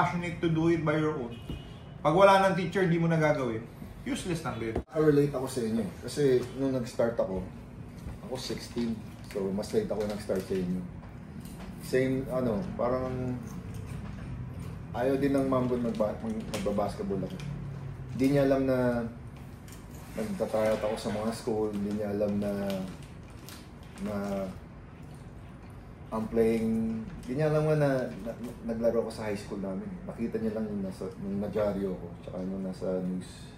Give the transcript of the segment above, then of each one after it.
passionate to do it by your own, pag wala ng teacher, di mo na gagawin, useless lang din. I-relate ako sa inyo. Kasi nung nag-start ako 16. So, mas late ako nag-start sa inyo. Same, parang ayaw din ng mom ko magbabasketball ako. Hindi niya alam na nagtatryout ako sa mga school. Hindi niya alam na I'm playing. Hindi niya alam na naglaro ako sa high school namin. Nakita niya lang yung nung na-dyaryo ako, tsaka yung nasa news.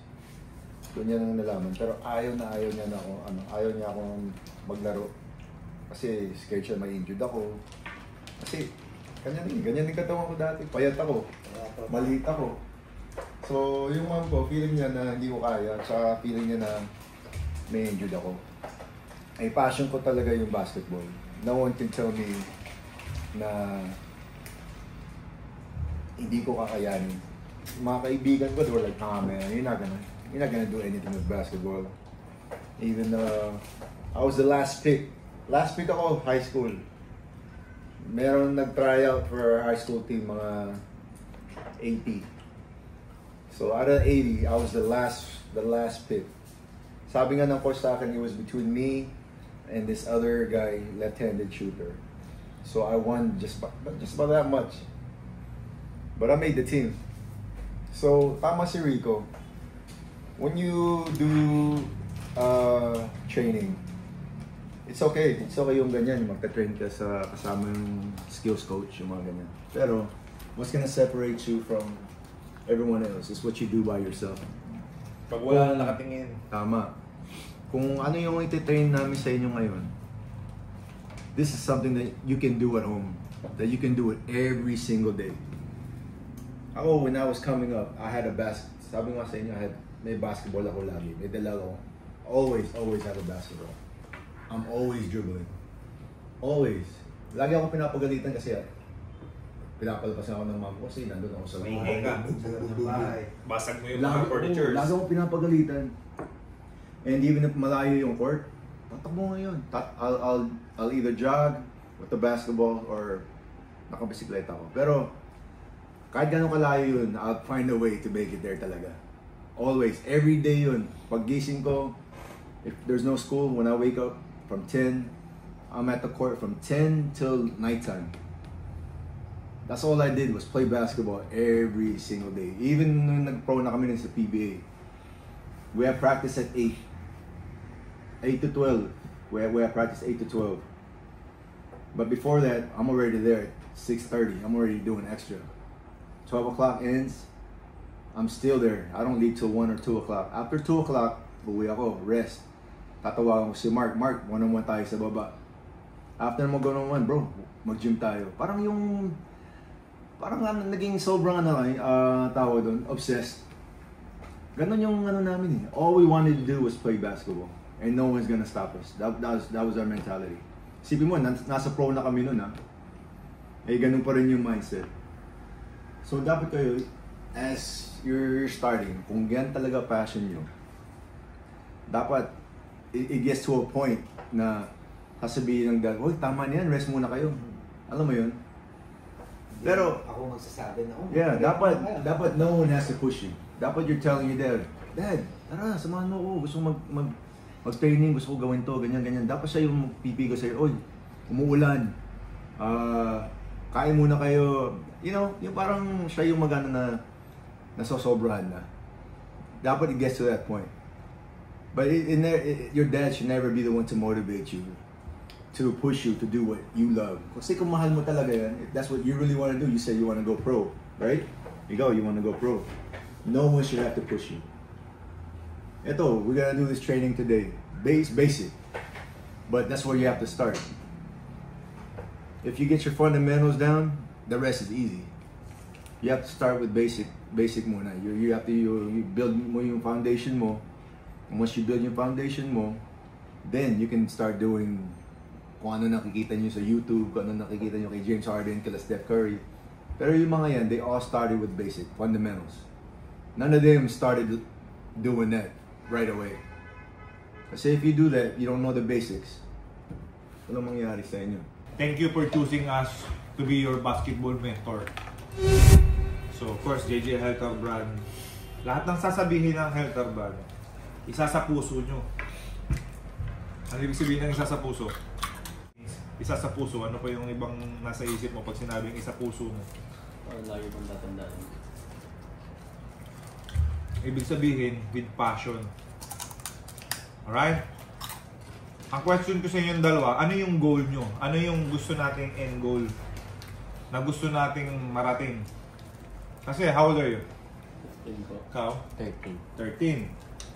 Doon niya nang nalaman. Pero ayaw niya na ako, ayaw niya akong maglaro. Kasi scared siya ma-injured ako. Kasi ganyan din katawan ko dati. Payat ako, maliit ako. So yung mom ko, feeling niya na hindi ko kaya, tsaka feeling niya na may injured ako. Ay passion ko talaga yung basketball. No one can tell me na hindi ko kakayanin. Mga kaibigan ko, they were like, man, you're not gonna do anything with basketball. Even I was the last pick. Last pick ako, high school. Meron nag-tryout for our high school team, mga 80. So out of 80, I was the last pick. Sabi nga ng coach sa akin, it was between me and this other guy, left-handed shooter. So I won just about that much. But I made the team. So tama si Rico. When you do training, it's okay. It's okay yung ganyan, magta-train ka sa kasama yung skills coach, yung mga ganyan. Pero what's gonna separate you from everyone else is what you do by yourself. Pag wala na nakatingin. Tama. Kung ano yung iti-train namin sa inyo ngayon, this is something that you can do at home. That you can do it every single day. Ako, when I was coming up, I had a sabi nga sa inyo, may basketball ako lagi. May dala ako. Always have a basketball. I'm always dribbling. Always. Lagi ako pinapagalitan kasi pinapalpasan ako ng mom ko kasi nandun ako sa bahay. Basag mo yung mga furnitures. Lagi ako pinapagalitan. And even if malayo yung court, tatakbo ngayon. I'll either jog with the basketball or nakabisikleta ako. Pero kahit gano'ng kalayo yun, I'll find a way to make it there talaga. Always. Every day yun. Pag gising ko, if there's no school, when I wake up from 10, I'm at the court from 10 till nighttime. That's all I did was play basketball every single day. Even when nag-pro na kami sa PBA, we have practice at 8. 8 to 12. We have practice 8 to 12. But before that, I'm already there at 6:30. I'm already doing extra. 12 o'clock ends, I'm still there. I don't leave till 1 or 2 o'clock. After 2 o'clock, buwi ako, rest. Tatawagan ko si Mark, one-on-one tayo sa baba. After mo one-on-one, bro, mag-gym tayo. Parang naging sobrang tawag doon, obsessed. Ganon yung namin eh. All we wanted to do was play basketball. And no one's gonna stop us. That was our mentality. Sipin mo, nasa pro na kami nun Eh, ganun pa rin yung mindset. So, dapat kayo, as you're starting, kung yan talaga passion nyo, dapat, it gets to a point na sasabihin ng dad, "Uy, tama niyan, rest muna kayo." Alam mo yun? Pero, ako magsasabi na, yeah, dapat no one has to push you. Dapat you're telling your dad, tara, samahan mo ako, gusto mag-training, gusto ko gawin to, ganyan. Dapat siya yung pipigo sa'yo, "Oy, umuulan, kain muna kayo." You know, yung parang siya yung na nasosobrahan na. Dapat it gets to that point. But your dad should never be the one to motivate you, to push you to do what you love. Kasi kung mahal mo talaga yan, if that's what you really want to do, you say you want to go pro, right? You want to go pro. No one should have to push you. Ito, we're gonna do this training today. Basic. But that's where you have to start. If you get your fundamentals down, the rest is easy. You have to start with basic muna. You have to you build mo yung foundation mo. And once you build your foundation mo, then you can start doing kung ano nakikita nyo sa YouTube, kung ano nakikita nyo kay James Harden, kay Steph Curry. Pero yung mga yan, they all started with basic fundamentals. None of them started doing that right away. Kasi if you do that, you don't know the basics. Anong mangyayari sa inyo? Thank you for choosing us to be your basketball mentor. So, of course, JJ Helter Brand. Lahat ng sasabihin ng Helter Brand, isa sa puso nyo. Ano ibig sabihin ng isa sa puso? Isa sa puso, ano pa yung ibang nasa isip mo pag sinabing isa puso mo? Lagi kong tatandaan. Ibig sabihin, with passion. Alright? Ang question ko sa inyong dalawa, ano yung goal nyo? Ano yung gusto nating end goal? Na gusto nating marating? Kasi, how old are you? 15 po. Ikaw? 13. 13.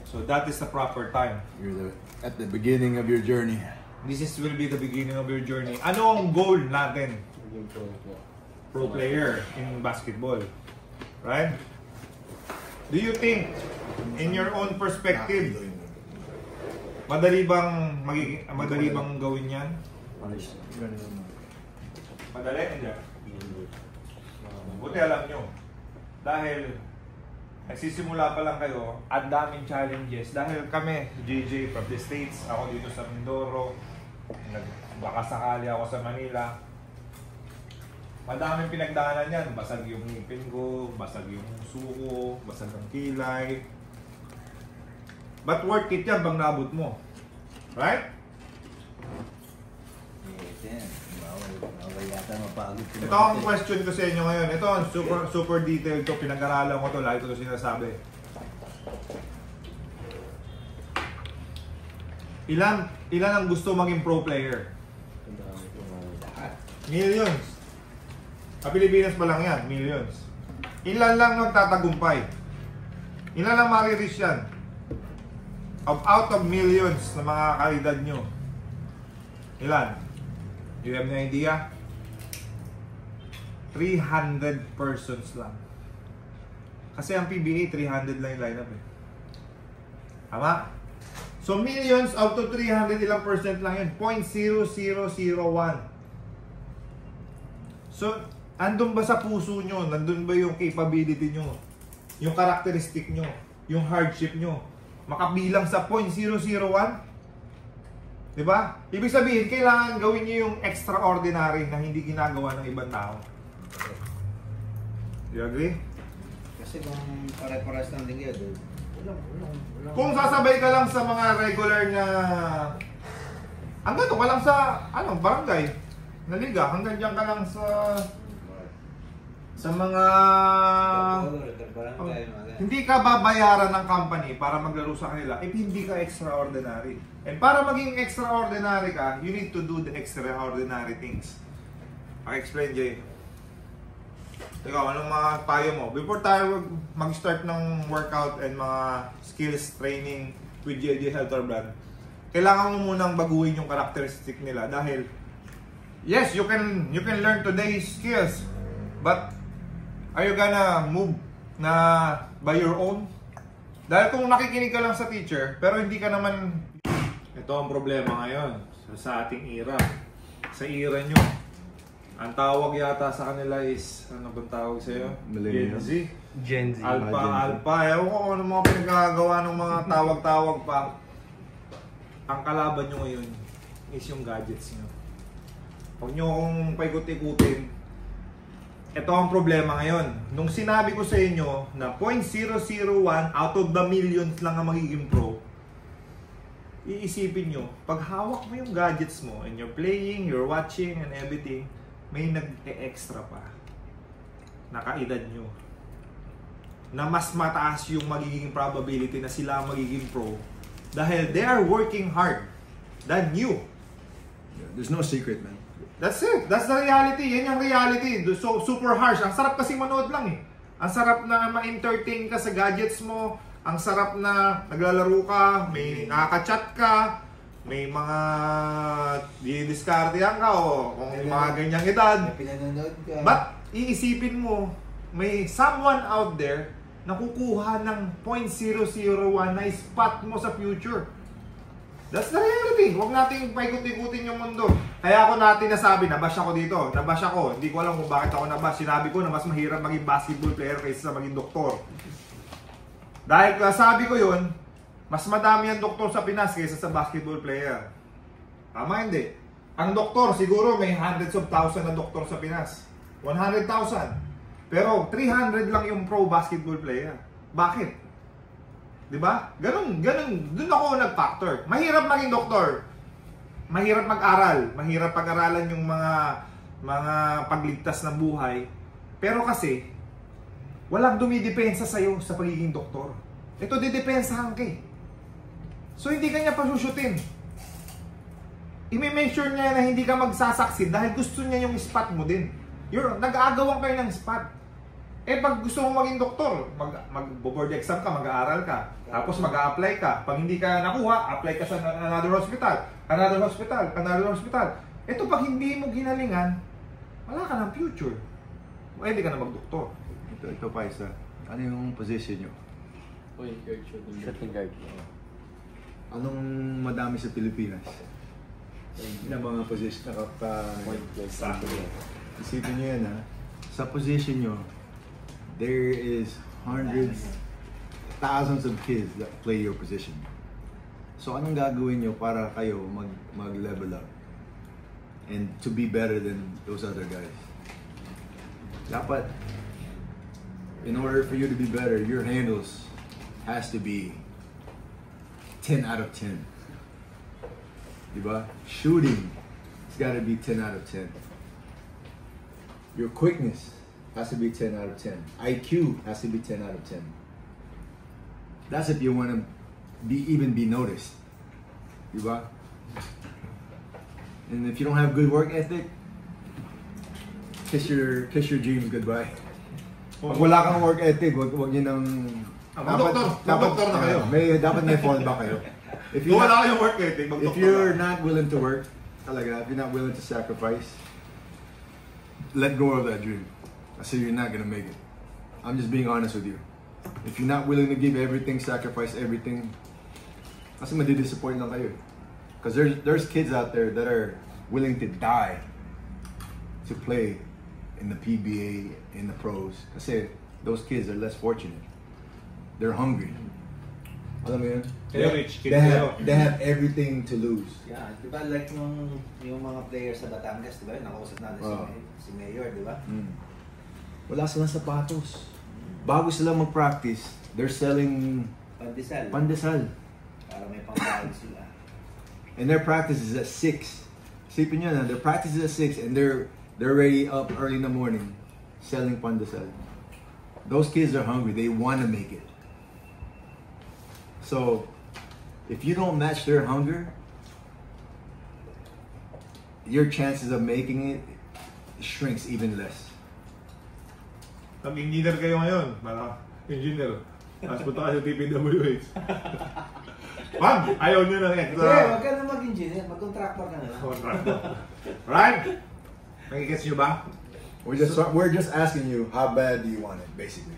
So, that is the proper time. You're at the beginning of your journey. Will be the beginning of your journey. Ano ang goal natin? Maging pro po. Pro player in basketball. Right? Do you think, in your own perspective, madali bang gawin yan? Madali? Hindi. Buti alam nyo. Dahil nagsisimula pa lang kayo, ang daming challenges. Dahil kami, JJ from the States, ako dito sa Mindoro, baka sakali ako sa Manila. Madaming pinagdaanan yan. Basag yung ngipin ko, basag yung suko, basag ang kilay. But worth it yan bang naabot mo? Right? Bawal yata mapagod. Ito ang question ko sa inyo ngayon. Ito ang super detailed to. Pinag-aralan ko to. Lagi ko to sinasabi. Ilan ang gusto maging pro player? Millions. Sa Pilipinas pa lang yan. Millions. Ilan lang magtatagumpay? Ilan lang marireach yan? Out of millions na mga kalidad nyo. Ilan? You have no idea? 300 persons lang. Kasi ang PBA, 300 lang yung lineup eh. Tama? So millions out of 300, ilang percent lang yun? 0.0001. So, andun ba sa puso nyo? Nandun ba yung capability nyo? Yung characteristic nyo? Yung hardship nyo? Makabilang sa 0.001? Diba? Ibig sabihin, kailangan gawin nyo yung extraordinary na hindi ginagawa ng ibang tao. Do you agree? Kasi kung pare-pares lang din kayo, walang. Kung sasabay ka lang sa mga regular na hanggang doon ka lang sa barangay na liga, hanggang dyan ka lang sa mga hindi ka babayaran ng company para maglaro sa kanila if hindi ka extraordinary. And para maging extraordinary ka, you need to do the extraordinary things. I-explain, Jay. Ikaw, anong mga payo mo? Before tayo mag-start ng workout and mga skills training with JJ Helter Brand, kailangan mo munang baguhin yung characteristic nila dahil yes, you can learn today's skills, but are you gonna move na by your own? Dahil kung nakikinig ka lang sa teacher, pero hindi ka naman... Ito ang problema ngayon sa ating era. Sa era nyo. Ang tawag yata sa kanila is, ano bang tawag sa'yo? Gen Z? Gen Z. Alpha. Ewan ko kung ano mga pinagagawa ng mga tawag-tawag pa. Ang kalaban nyo ngayon is yung gadgets nyo. Huwag nyo akong paikot-ikutin. Ito ang problema ngayon. Nung sinabi ko sa inyo na 0.001 out of the millions lang ang magiging pro, iisipin nyo, pag hawak mo yung gadgets mo and you're playing, you're watching and everything, may nag-extra pa na kaedad nyo na mas mataas yung magiging probability na sila magiging pro dahil they are working hard than you. There's no secret, man. That's it. That's the reality. Yan yung reality. So, super harsh. Ang sarap kasi manood lang eh. Ang sarap na ma-entertain ka sa gadgets mo. Ang sarap na naglalaro ka, may nakaka-chat ka, may mga didiskartehan ka o kung mga ganyang edad. Pinanonood ka. But iisipin mo, may someone out there na kukuha ng 0.001 na spot mo sa future. That's the reality. Huwag nating paikot-ikutin yung mundo. Kaya ako natin nasabi, nabash ako dito. Nabash ako. Hindi ko alam kung bakit ako nabash. Sinabi ko na mas mahirap maging basketball player kaysa maging doktor. Dahil sabi ko yun, mas madami ang doktor sa Pinas kaysa sa basketball player. Tama hindi? Ang doktor, siguro may hundreds of thousands na doktor sa Pinas. 100,000. Pero 300 lang yung pro basketball player. Bakit? Di ba? Ganun, dun ako nag-factor. Mahirap maging doktor. Mahirap mag-aral. Mahirap pag-aralan yung mga pagligtas ng buhay. Pero kasi, walang dumidepensa sa'yo sa pagiging doktor. Ito, didepensahan ka eh. So, hindi ka niya pasushutin. I-make sure niya na hindi ka magsasucceed dahil gusto niya yung spot mo din. Nag-aagawan kayo ng spot. Eh, pag gusto mo maging doktor, mag-board exam ka, mag-aaral ka, tapos mag-a-apply ka. Pag hindi ka nakuha, apply ka sa another hospital. Ito, pag hindi mo ginalingan, wala ka ng future. Pwede ka na mag-doktor. Ito pa isa. Ano yung position nyo? Point guard, shooting guard. Anong madami sa Pilipinas? Na mga position na Point guard. Isipin nyo yan ha. Sa position nyo, there is hundreds, thousands of kids that play your position. So anong gagawin nyo para kayo mag-level up and to be better than those other guys? Dapat, in order for you to be better, your handles has to be 10 out of 10. Diba? Shooting, it's gotta be 10 out of 10. Your quickness has to be 10 out of 10. IQ has to be 10 out of 10. That's if you want to even be noticed. Diba? And if you don't have good work ethic, kiss your dreams goodbye. Pag wala kang work ethic, wag niyo nang Mag-doktor na kayo. Dapat may fallback kayo. If Kung wala kayong work ethic, mag-doktor if you're not willing to work, talaga, if you're not willing to sacrifice, let go of that dream. Kasi you're not gonna make it. I'm just being honest with you. If you're not willing to give everything, sacrifice everything, kasi madi-disappoint lang kayo. Because there's kids out there that are willing to die to play in the PBA, in the pros. Kasi those kids are less fortunate. They're hungry. Alam mo yun? They're rich kids. They have everything to lose. Yeah, di ba like yung mga players sa Batangas, di ba? Nakausap natin si Mayor, di ba? Wala silang sapatos. Bago sila mag-practice, they're selling Pandesal. pandesal. Para may pangbayad sila. And their practice is at 6. Isipin nyo na, their practice is at 6 and they're already up early in the morning selling pandesal. Those kids are hungry. They want to make it. So, if you don't match their hunger, your chances of making it shrinks even less. Nag-engineer kayo ngayon, para engineer. Tapos punta kayo sa TPWH. Ma'am, ayaw nyo na extra. Hindi, wag ka na mag-engineer. Mag-contractor ka na lang. Contractor. Right? Nakikits nyo ba? We're just asking you, how bad do you want it, basically?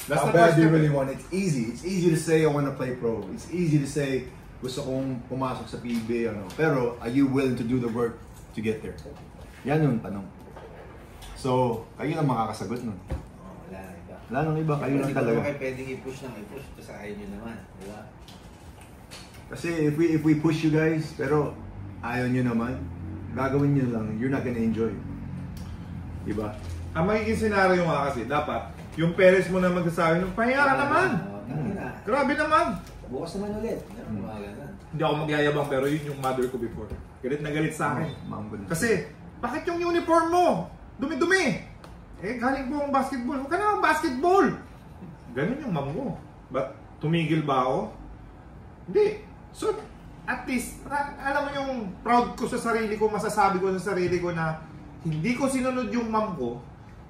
That's How the bad do you question. really want it? It's easy. It's easy to say I want to play pro. It's easy to say gusto kong pumasok sa PBA ano. Pero are you willing to do the work to get there? Yan yung tanong. So, kayo lang makakasagot nun. Wala na iba. Wala nang iba, kayo lang Hindi talaga. ko kayo pwedeng i-push ng i-push. Kasi ayaw nyo naman. Di ba? Kasi if we push you guys, pero ayaw nyo naman, gagawin nyo lang, you're not gonna enjoy. Diba? Ang magiging senaryo nga kasi, dapat, yung parents mo na magsasabi, pahinga ka naman! Tangina. Grabe naman! Bukas naman ulit. Mga ganun. Hindi ako magyayabang pero yun yung mother ko before. Galit na galit sa akin. Kasi, bakit yung uniform mo? Dumi-dumi! Eh, galing po ang basketball. Huwag ka na ang basketball! Ganun yung mom ko. But, tumigil ba ako? Hindi. So, at least, alam mo yung proud ko sa sarili ko, masasabi ko sa sarili ko na hindi ko sinunod yung mom ko,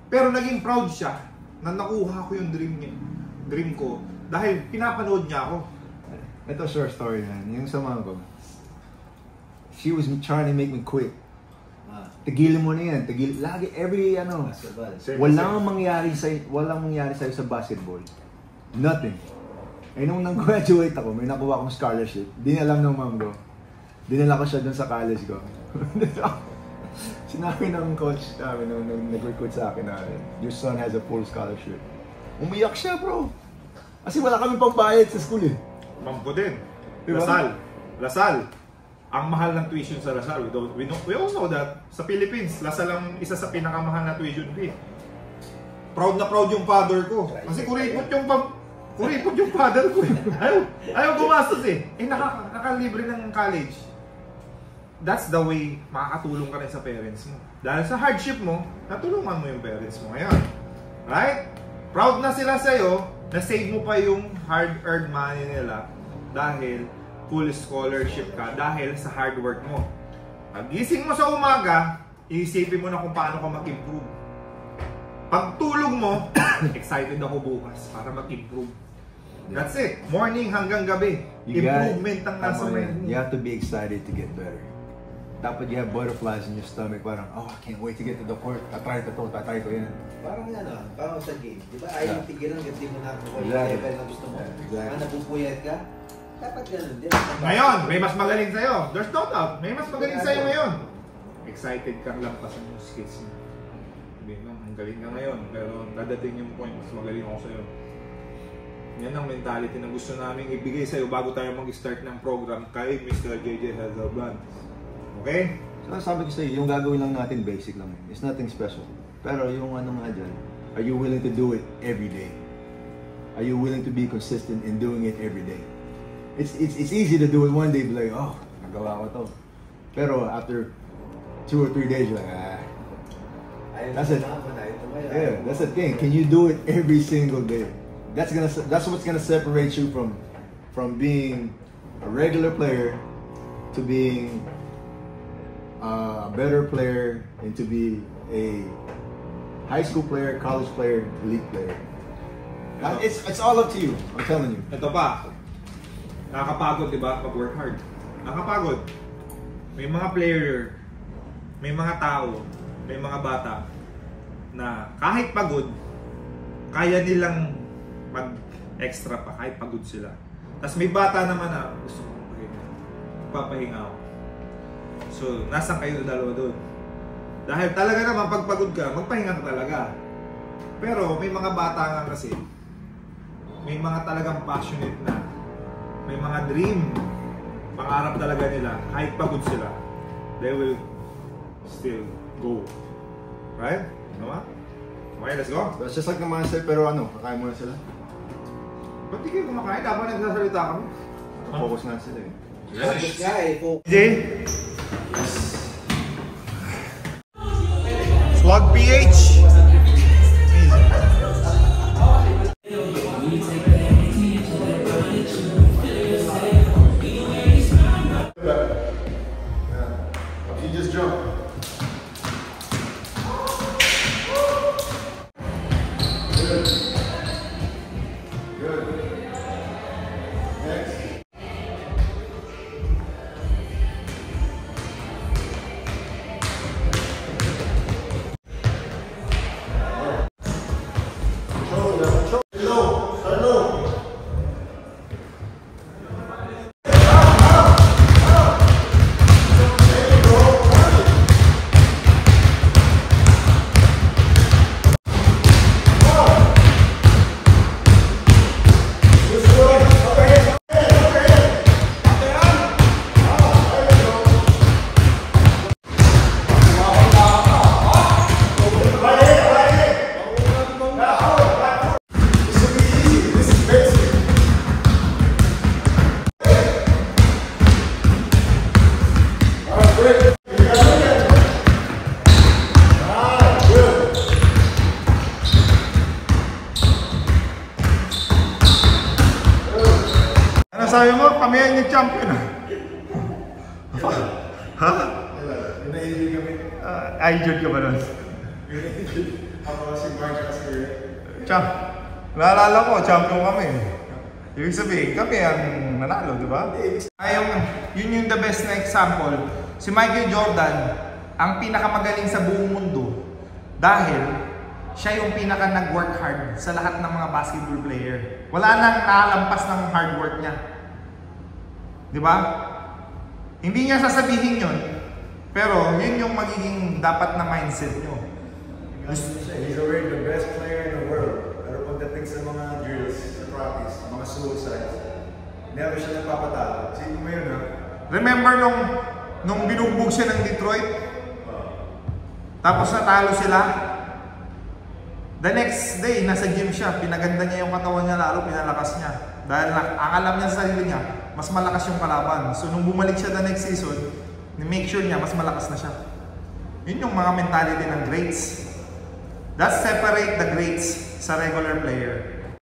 pero naging proud siya na nakuha ko yung dream ko dahil pinapanood niya ako. Ito short story na yung sa mom ko. She was trying to make me quit. Tigilin mo na yan. Lagi, every Basketball. walang mangyari sa'yo sa basketball. Nothing. Eh nung nag-graduate ako, may nakuha akong scholarship. Di niya alam ng mom ko. Dinala ko siya dun sa college ko. Sinabi ng coach namin nung nag-recruit sa akin na your son has a full scholarship. Umiyak siya, bro. Kasi wala kami pambayad sa school eh. Mom ko din. Diba? Lasal. Ang mahal ng tuition sa Lasal. We all know that sa Philippines, Lasal ang isa sa pinakamahal na tuition fee. proud na proud yung father ko. Kasi kuripot yung father ko eh. Ayaw gumastos eh. Nakalibre ng college. That's the way makakatulong ka rin sa parents mo. Dahil sa hardship mo, natulungan mo yung parents mo ngayon. Right? Proud na sila sa'yo, na-save mo pa yung hard-earned money nila dahil full scholarship ka, dahil sa hard work mo. Pag-gising mo sa umaga, iisipin mo na kung paano ka mag-improve. Pagtulog mo, excited ako bukas para mag-improve. That's it. Morning hanggang gabi. Improvement ang nasa mind mo. You have to be excited to get better. Dapat you have butterflies in your stomach. Parang, oh, I can't wait to get to the court. Tatry ko yan. Parang parang sa game. Di ba ayaw tigilan kasi mo nakuha yung level na gusto mo. Napupuyat ka, dapat ganun din. Ngayon, may mas magaling sa'yo. There's no doubt. May mas magaling sa'yo ngayon. Excited kang lampasan yung skills mo. Sabihin mo, ang galing ka ngayon. Pero dadating yung point, mas magaling ako sa'yo. Yan ang mentality na gusto namin ibigay sa'yo bago tayo mag-start ng program kay Mr. JJ Hazelbrand. Okay? So, sabi ko sa'yo, yung gagawin lang natin, basic lang. It's nothing special. Pero yung ano nga dyan, are you willing to do it every day? Are you willing to be consistent in doing it every day? It's easy to do it one day, be like, oh, nagawa ko to. Pero after 2 or 3 days, you're like, that's it. Yeah, that's the thing. Can you do it every single day? That's what's gonna separate you from being a regular player to being a better player and to be a high school player, college player, elite player. It's all up to you. I'm telling you. Ito pa. Nakakapagod, di ba? Mag-work hard. Nakakapagod. May mga player, may mga tao, may mga bata na kahit pagod, kaya nilang mag-extra pa kahit pagod sila. Tapos may bata naman na gusto ko magpahinga. Papahinga ako. So, nasan kayo dalawa doon? Dahil talaga naman pag pagod ka, magpahinga ka talaga. Pero may mga bata nga kasi, may mga talagang passionate na, may mga dream, pangarap talaga nila, kahit pagod sila, they will still go. Right? Tama? Okay, let's go. That's just like the mindset, pero ano, kakain muna sila. Ba't di kayo kumakain? Dapat nagsasalita kami. Focus na sila eh. DJ? Slug PH? You just jump. Good. Good. Next. Sabi mo, kami ang champion. Ha? Inainjil kami. Injured ka ba nun? Ako si Mark kasi. Naalala ko, champion kami. Ibig sabihin, kami ang nanalo, di ba? Yun yung the best na example. Si Michael Jordan, ang pinakamagaling sa buong mundo dahil siya yung pinaka nag-work hard sa lahat ng mga basketball player. Wala nang nakalampas ng hard work niya. Di ba? Hindi niya sasabihin yun, pero yun yung magiging dapat na mindset nyo. He's already the best player in the world. Pero pagdating sa mga drills, sa practice, mga suicides, never siya nagpapatalo. Sige mo yun, ha? Remember nung binugbog siya ng Detroit? Tapos natalo sila? The next day, nasa gym siya, pinaganda niya yung katawan niya lalo, pinalakas niya. Dahil ang alam niya sa sarili niya, mas malakas yung kalaban. So nung bumalik siya the next season, ni-make sure niya, mas malakas na siya. Yun yung mga mentality ng greats. That separate the greats sa regular player.